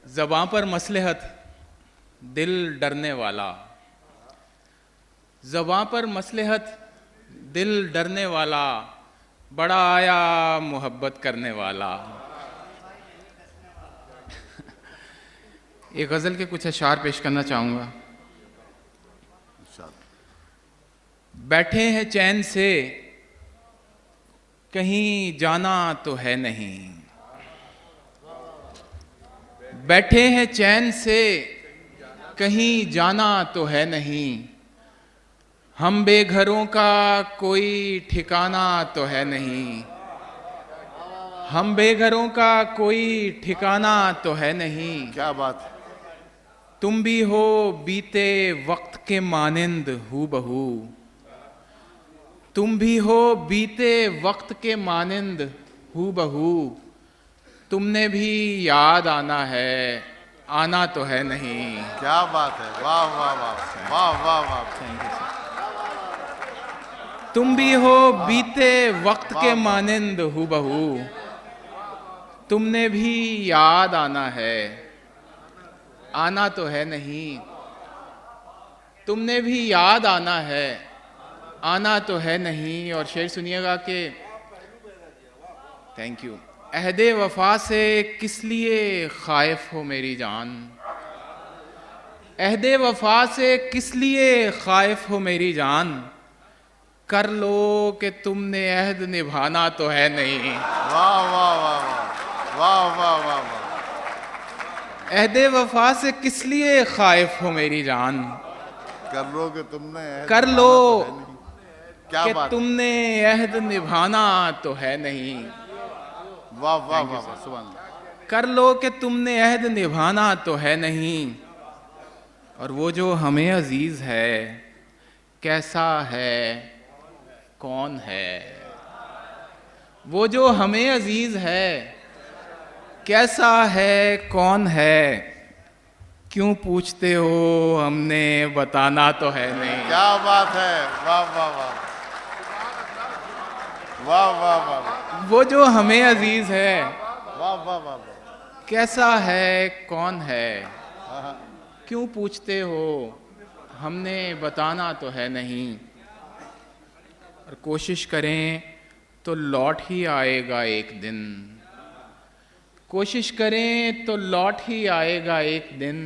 ज़बां पर मसलहत दिल डरने वाला, ज़बां पर मसलहत दिल डरने वाला, बड़ा आया मोहब्बत करने वाला। एक गज़ल के कुछ अशार पेश करना चाहूँगा। बैठे हैं चैन से कहीं जाना तो है नहीं, बैठे हैं चैन से कहीं जाना तो है नहीं, हम बेघरों का कोई ठिकाना तो है नहीं, हम बेघरों का कोई ठिकाना तो है नहीं। क्या बात है। तुम भी हो बीते वक्त के मानिंद हूबहू, तुम भी हो बीते वक्त के मानिंद हूबहू, तुमने भी याद आना है, आना तो है नहीं। क्या बात है, वाह वाह वाह वाह वाह वाह। Thank you sir. तुम भी हो बीते वक्त के मानिंद हूबहू, तुमने भी याद आना है, आना तो है नहीं। तुमने भी याद आना है, आना तो है नहीं। और शेर सुनिएगा कि थैंक यू। अहदे वफा से किस लिए खाइफ हो मेरी जान, अहदे वफा से किस लिए खाइफ हो मेरी जान, कर लो कि तुमने अहद निभाना तो है नहीं। वाह वाह वाह वाह वाह वाह वाह। अहदे वफा से किस लिए खाइफ हो मेरी जान, कर लो कि तुमने कर लो क्या कि बात। तुमने अहद निभाना तो है नहीं। वाह वाह वाह वाह, सुभान अल्लाह। कर लो कि तुमने अहद निभाना तो है नहीं। और वो जो हमें अजीज है कैसा है कौन है, वो जो हमें अजीज है कैसा है कौन है, क्यों पूछते हो हमने बताना तो है नहीं। क्या बात है, वाह वाह वाह वाह वाह वाह वाह। वो जो हमें अजीज है वाह वाह वाह वाह। कैसा है कौन है, हाँ, हाँ। क्यों पूछते हो हमने बताना तो है नहीं। और कोशिश करें तो लौट ही आएगा एक दिन, कोशिश करें तो लौट ही आएगा एक दिन,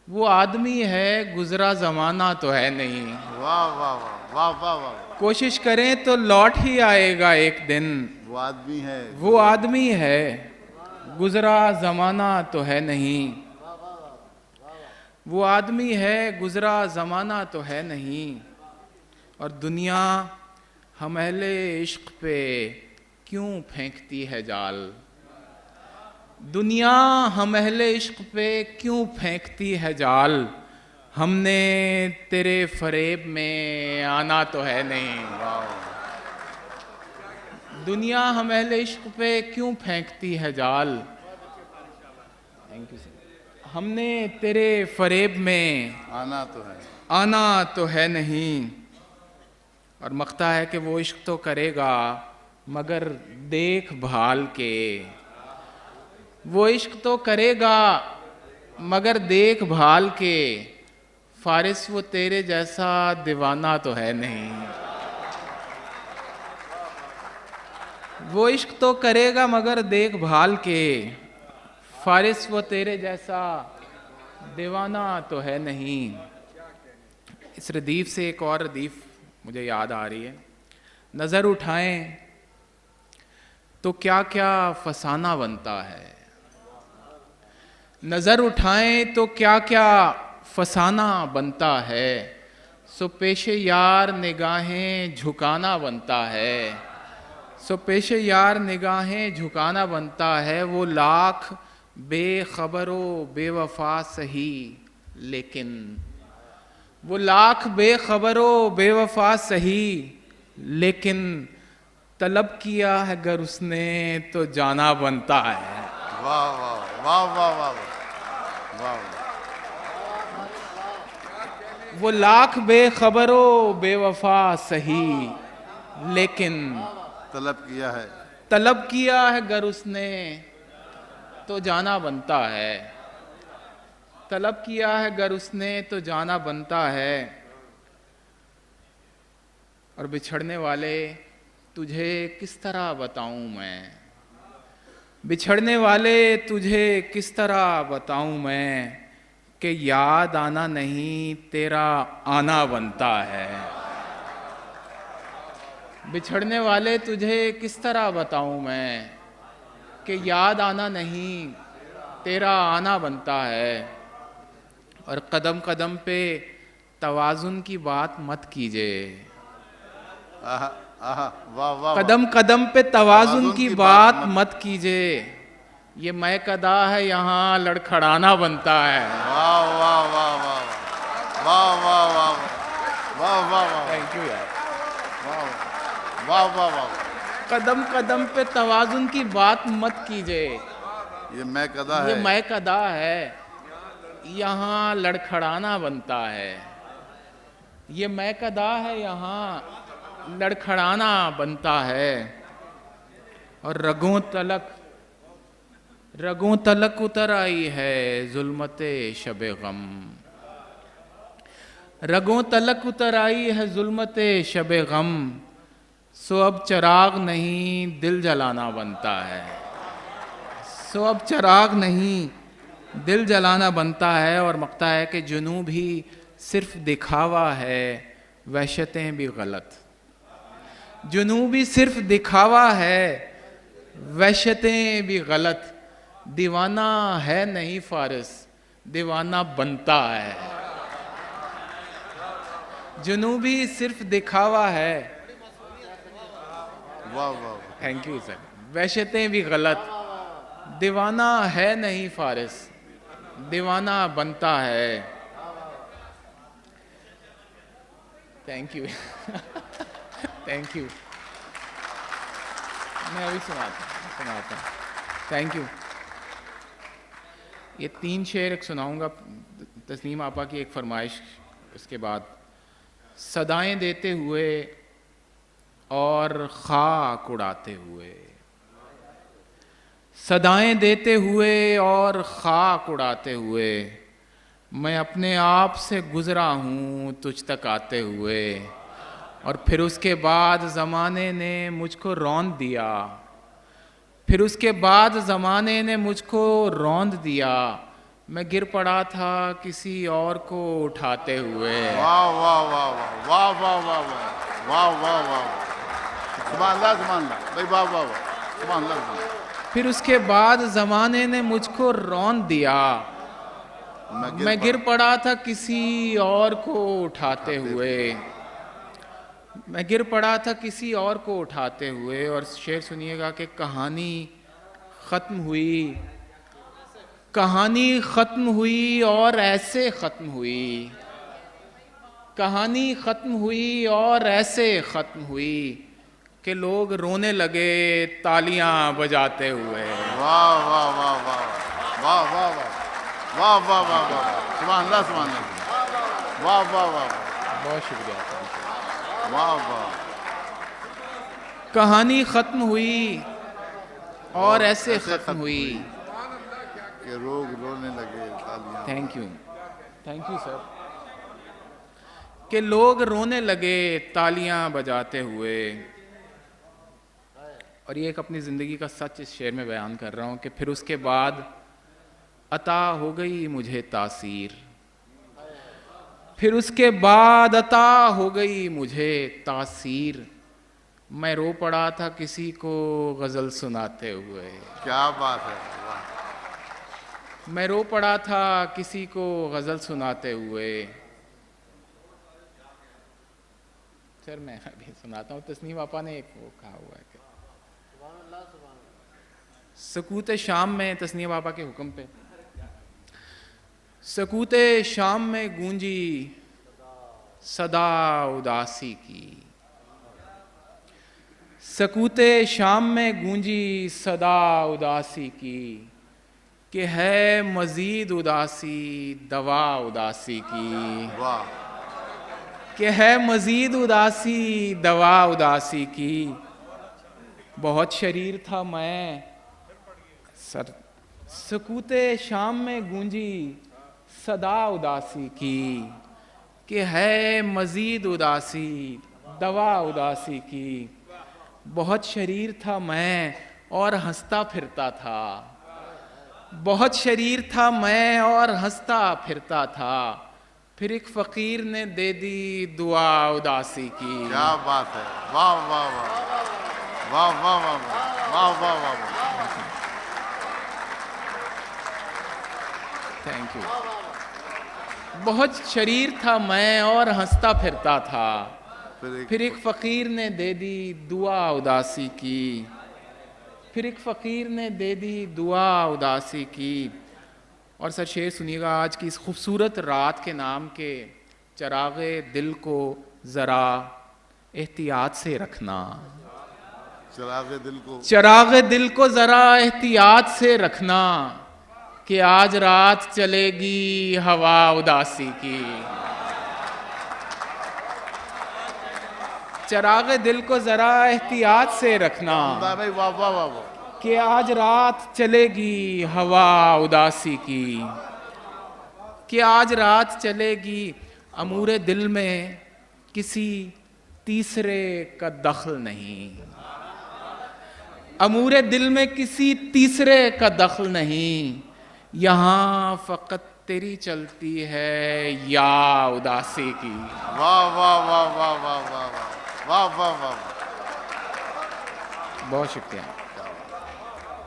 वो आदमी है गुजरा जमाना तो है नहीं। वाह वाह वाह वाह वाह वाह। कोशिश करें तो लौट ही आएगा एक दिन, वो आदमी है, वो आदमी है गुजरा जमाना तो है नहीं, वो आदमी है गुजरा जमाना तो है नहीं। और दुनिया हम अहले इश्क पे क्यों फेंकती है जाल, दुनिया हम अहले इश्क पे क्यों फेंकती है जाल, हमने तेरे फरेब में आना तो है नहीं। दुनिया हम अहले इश्क पे क्यों फेंकती है जाल, थैंक यू सर, हमने तेरे फरेब में आना तो है, आना तो है नहीं। और मख्ता है कि वो इश्क तो करेगा मगर देखभाल के, वो इश्क तो करेगा मगर देखभाल के, फारिस वो तेरे जैसा दीवाना तो है नहीं। वो इश्क तो करेगा मगर देखभाल के, फारिस वो तेरे जैसा दीवाना तो है नहीं। इस रदीफ से एक और रदीफ मुझे याद आ रही है। नज़र उठाएं तो क्या क्या फसाना बनता है, नज़र उठाएं तो क्या क्या फसाना बनता है, सो पेशे यार निगाहें झुकाना बनता है, सो पेशे यार निगाहें झुकाना बनता है। वो लाख बेखबरो बेवफा सही लेकिन, वो लाख बेखबरो बेवफा सही लेकिन, तलब किया है अगर उसने तो जाना बनता है। वाह वाह वाह वाह वाह वाह। वो लाख बेखबरो बेवफा सही लेकिन, तलब किया है अगर उसने तो जाना बनता है। तलब किया है गर उसने तो जाना बनता है, और बिछड़ने वाले तुझे किस तरह बताऊं मैं, बिछड़ने वाले तुझे किस तरह बताऊं मैं, कि याद आना नहीं तेरा आना बनता है। बिछड़ने वाले तुझे किस तरह बताऊं मैं, कि याद आना नहीं तेरा आना बनता है। और कदम कदम पे तवाजुन की बात मत कीजिए, आहा, आहा, वाह वाह कदम कदम पे तवाजुन की बात मत। मत कीजिए, ये मैं कदा है यहाँ लड़खड़ाना बनता है। वाह वाह वाह वाह वाह वाह वाह वाह वाह वाह थैंक यू यार। वाह वाह वाह वाह। कदम कदम पे तवाजुन की बात मत कीजिए, ये मैं कदा ये है, मैं कदा है यहाँ लड़खड़ाना बनता है, ये मैं कदा है यहाँ लड़खड़ाना बनता है। और रगों तलक उतर आई है जुल्मते शबे गम, रगों तलक उतर आई है जुल्मते शबे गम, सो अब चिराग नहीं दिल जलाना बनता है, सो अब चिराग नहीं दिल जलाना बनता है। और मकता है कि जुनू भी सिर्फ दिखावा है, वहशतें भी गलत, जुनू भी सिर्फ दिखावा है, वहशतें भी गलत, दीवाना है नहीं फारिस दीवाना बनता है। जुनू भी सिर्फ दिखावा है, वाह वाह। थैंक यू सर, वहशतें भी गलत, दीवाना है नहीं फारिस दीवाना बनता है। Thank you thank you. मैं अभी सुनाता हूँ। Thank you. ये 3 शेर सुनाऊंगा, तस्नीम आपा की एक फरमाइश, उसके बाद सदाएं देते हुए और खाक उड़ाते हुए, सदाएं देते हुए और खाक उड़ाते हुए, मैं अपने आप से गुजरा हूँ तुझ तक आते हुए, और फिर उसके बाद ज़माने ने मुझको रौंद दिया, फिर उसके बाद ज़माने ने मुझको रौंद दिया, मैं गिर पड़ा था किसी और को उठाते हुए। वाह वाह वाह वाह वाह वाह वाह वाह वाह वाह। सुभान अल्लाह भाई, वाह वाह वाह, सुभान अल्लाह। फिर उसके बाद ज़माने ने मुझको रौंद दिया, मैं गिर पड़ा था किसी और को उठाते हुए, मैं गिर पड़ा था किसी और को उठाते हुए। और शेर सुनिएगा कि कहानी ख़त्म हुई, कहानी ख़त्म हुई और ऐसे ख़त्म हुई, कहानी ख़त्म हुई और ऐसे ख़त्म हुई कि लोग रोने लगे तालियां बजाते हुए। वाह वाह वाह वाह वाह वाह वाह वाह वाह वाह वाह, सुभान अल्लाह सुभान अल्लाह, वाह वाह वाह, बहुत शुक्रिया। वाह वाह। कहानी ख़त्म हुई और ऐसे ख़त्म हुई कि लोग रोने लगे तालियां। Thank you sir. कि लोग रोने लगे तालियां बजाते हुए। और ये एक अपनी ज़िंदगी का सच इस शेर में बयान कर रहा हूँ कि फिर उसके बाद अता हो गई मुझे तासीर, फिर उसके बाद अता हो गई मुझे तासीर, मैं रो पड़ा था किसी को गज़ल सुनाते हुए। क्या बात है, वाह। मैं रो पड़ा था किसी को गज़ल सुनाते हुए। सर मैं अभी सुनाता हूँ, तस्नीम आपा ने एक वो कहा हुआ है कि सकूत शाम में, तस्नीम आपा के हुक्म पे, सकूत शाम में गूंजी सदा उदासी की, सकूत शाम में गूंजी सदा उदासी की, कि है मजीद उदासी दवा उदासी की, वाह। कि है मजीद उदासी दवा उदासी की। बहुत शरीर था मैं सर, सकूते शाम में गूंजी सदा उदासी की, कि है मजीद उदासी दवा उदासी की। बहुत शरीर था मैं और हंसता फिरता था, बहुत शरीर था मैं और हंसता फिरता था, फिर एक फकीर ने दे दी दुआ उदासी की। क्या बात है, वाह वाह वाह वाह वाह वाह वाह वाह वाह वाह। Thank you. बहुत शरीर था मैं और हंसता फिरता था, फिर एक फकीर ने दे दी दुआ उदासी की, फिर एक फकीर ने दे दी दुआ उदासी की। और सर शेर सुनिएगा आज की इस खूबसूरत रात के नाम के, चरागे दिल को ज़रा एहतियात से रखना, चरागे दिल को, चरागे दिल को ज़रा एहतियात से रखना, कि आज रात चलेगी हवा उदासी की। चरागे दिल को ज़रा एहतियात से रखना, भाई वाह वाह वाह वाह। कि आज रात चलेगी हवा उदासी की, कि आज रात चलेगी। अमूरे दिल में किसी तीसरे का दखल नहीं, अमूरे दिल में किसी तीसरे का दखल नहीं, यहाँ फ़कत तेरी चलती है या उदासी की। वाह वाह वाह वाह वाह वाह वाह वाह वाह। बहुत शुक्रिया।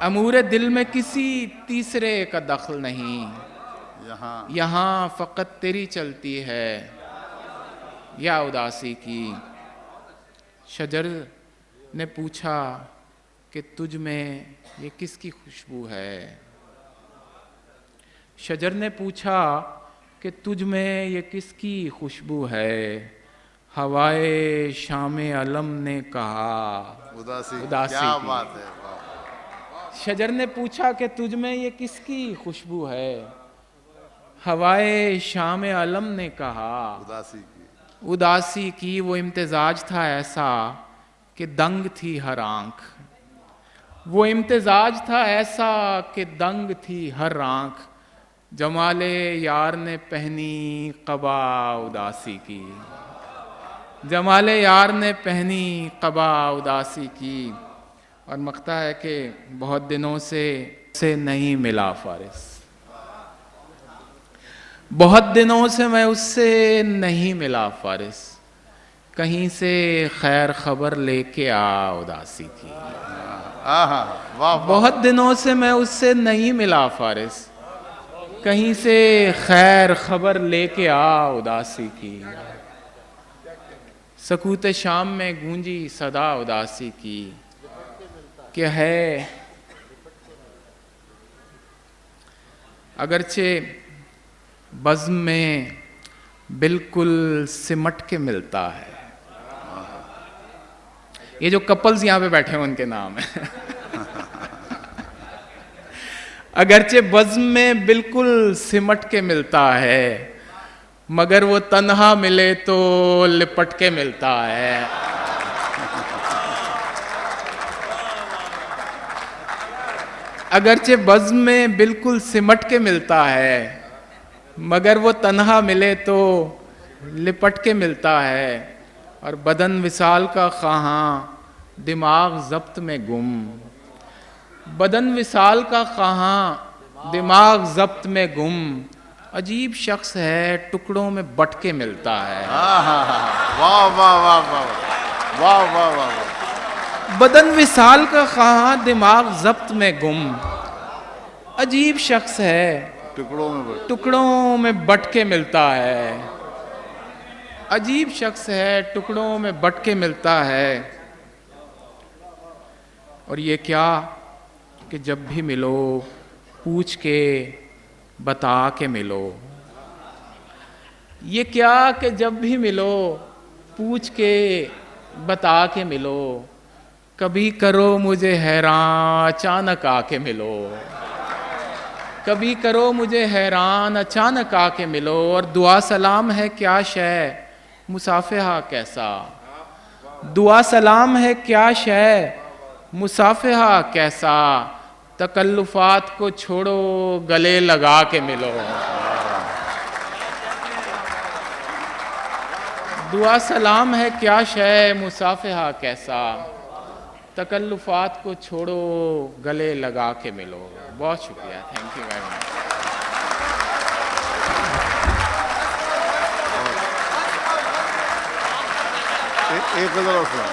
अमूरे दिल में किसी तीसरे का दखल नहीं, यहाँ फ़कत तेरी चलती है या उदासी की। शजर ने पूछा कि तुझ में ये किसकी खुशबू है, शजर ने पूछा कि तुझ में ये किसकी खुशबू है। हवाए शाम अलम ने कहा उदासी क्या की। बात है, शजर ने पूछा कि तुझ में ये किसकी खुशबू है। हवाए शाम अलम ने कहा उदासी की। वो इम्तिजाज था ऐसा कि दंग थी हर आंख, वो इम्तिजाज था ऐसा कि दंग थी हर आंख। जमाले यार ने पहनी क़बा उदासी की, जमाले यार ने पहनी क़बा उदासी की। और मख्ता है कि बहुत दिनों से नहीं मिला फारिस, बहुत दिनों से मैं उससे नहीं मिला फारिस, कहीं से खैर खबर लेके आ उदासी की। बहुत दिनों से मैं उससे नहीं मिला फारिस, कहीं से खैर खबर लेके आ उदासी की। सकूत शाम में गूंजी सदा उदासी की, कि है अगरचे बज़्म में बिल्कुल सिमट के मिलता है। ये जो कपल्स यहाँ पे बैठे हैं उनके नाम है। अगरचे बज़्म में बिल्कुल सिमट के मिलता है, मगर वो तन्हा मिले तो लिपट के मिलता है। अगरचे बज़्म में बिल्कुल सिमट के मिलता है, मगर वो तन्हा मिले तो लिपट के मिलता है। और बदन विसाल का ख़्वाहां दिमाग ज़ब्त में गुम, बदन विसाल का ख़्वाहां दिमाग ज़ब्त में गुम। अजीब शख्स है टुकड़ों में बट के मिलता है। वाह वाह वाह वाह वाह वाह वाह। बदन विसाल का ख़्वाहां दिमाग ज़ब्त में गुम। अजीब शख्स है टुकड़ों में बट के मिलता है, अजीब शख्स है टुकड़ों में बट के मिलता है। और ये क्या कि जब भी मिलो पूछ के बता के मिलो, ये क्या कि जब भी मिलो पूछ के बता के मिलो। कभी करो मुझे हैरान अचानक आके मिलो, कभी करो मुझे हैरान अचानक आके मिलो। और दुआ सलाम है क्या शय मुसाफिहा कैसा, दुआ सलाम है क्या शय मुसाफिहा कैसा। तकल्लुफात को छोड़ो गले लगा के मिलो। दुआ सलाम है क्या शय, मुसाफिहा कैसा, तकल्लुफात को छोड़ो, गले लगा के मिलो। बहुत शुक्रिया, थैंक यू वेरी मच। एक गजल और सुना।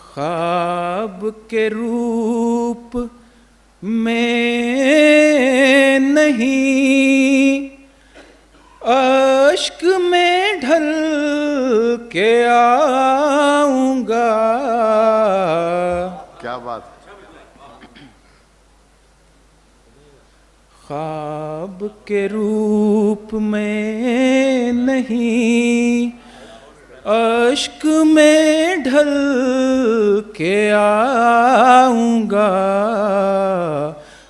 ख्वाब के रूप में नहीं, अश्क में ढल के आऊंगा। क्या बात। ख्वाब के रूप में नहीं, अश्क में ढल के आऊंगा।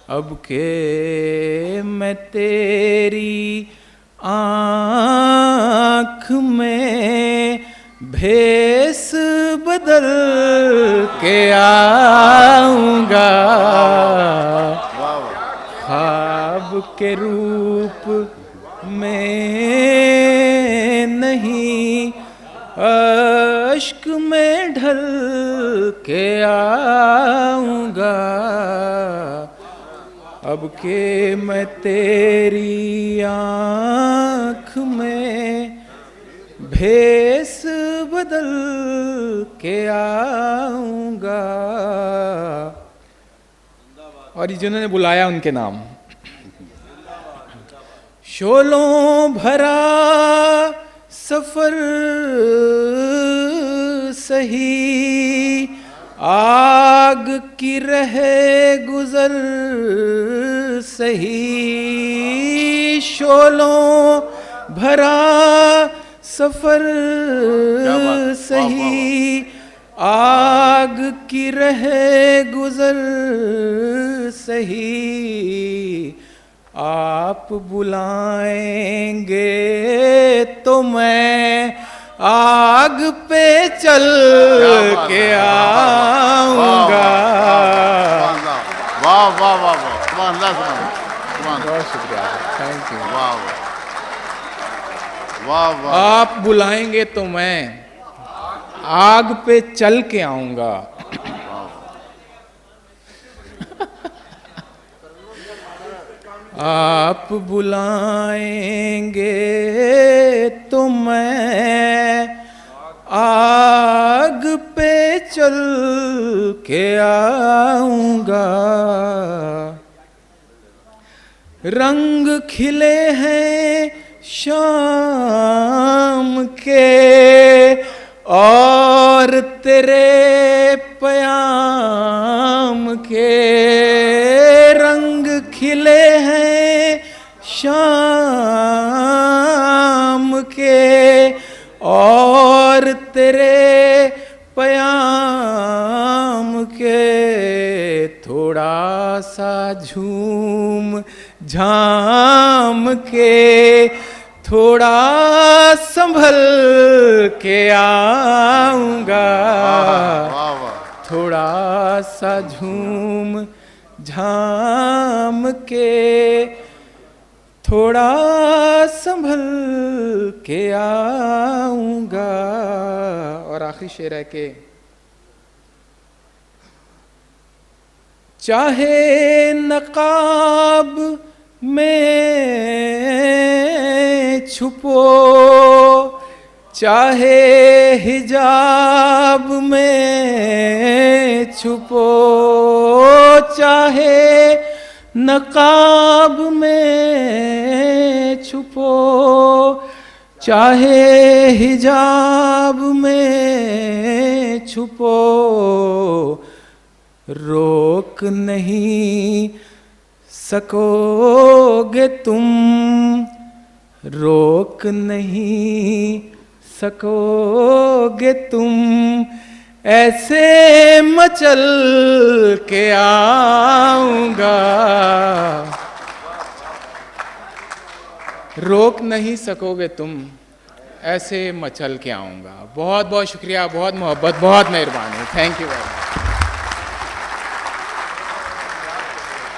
अब के मैं तेरी आँख में भेस बदल के आऊंगा। ख्वाब के रूप में नहीं, अश्क में ढल के आऊंगा। अब के मैं तेरी आँख में भेस बदल के आऊंगा। और जिन्होंने बुलाया उनके नाम। शोलों भरा सफर सही, आग की रहे गुजर सही। शोलों भरा सफर सही, आग की रहे गुजर सही। आप बुलाएंगे तो मैं आग पे चल के आऊंगा। वाह वाह वाह वाह, सुभान अल्लाह, बहुत शुक्रिया, थैंक यू। वाह वाह वाह। आप बुलाएंगे तो मैं आग पे चल के आऊंगा। आप बुलाएंगे तो मैं आग पे चल के आऊंगा। रंग खिले हैं शाम के और तेरे प्याम के। रंग खिले हैं शाम के और तेरे प्याम के। थोड़ा सा झूम झाम के, थोड़ा संभल के आऊंगा। थोड़ा सा झूम झाम के, थोड़ा संभल के आऊंगा। और आखिरी शेर है कि चाहे नकाब में छुपो, चाहे हिजाब में छुपो, चाहे नकाब में छुपो, चाहे हिजाब में छुपो। रोक नहीं सकोगे तुम, रोक नहीं सकोगे तुम। ऐसे मचल के आऊंगा, रोक नहीं सकोगे तुम, ऐसे मचल के आऊंगा। बहुत बहुत शुक्रिया, बहुत मोहब्बत, बहुत मेहरबानी, थैंक यू वेरी मच।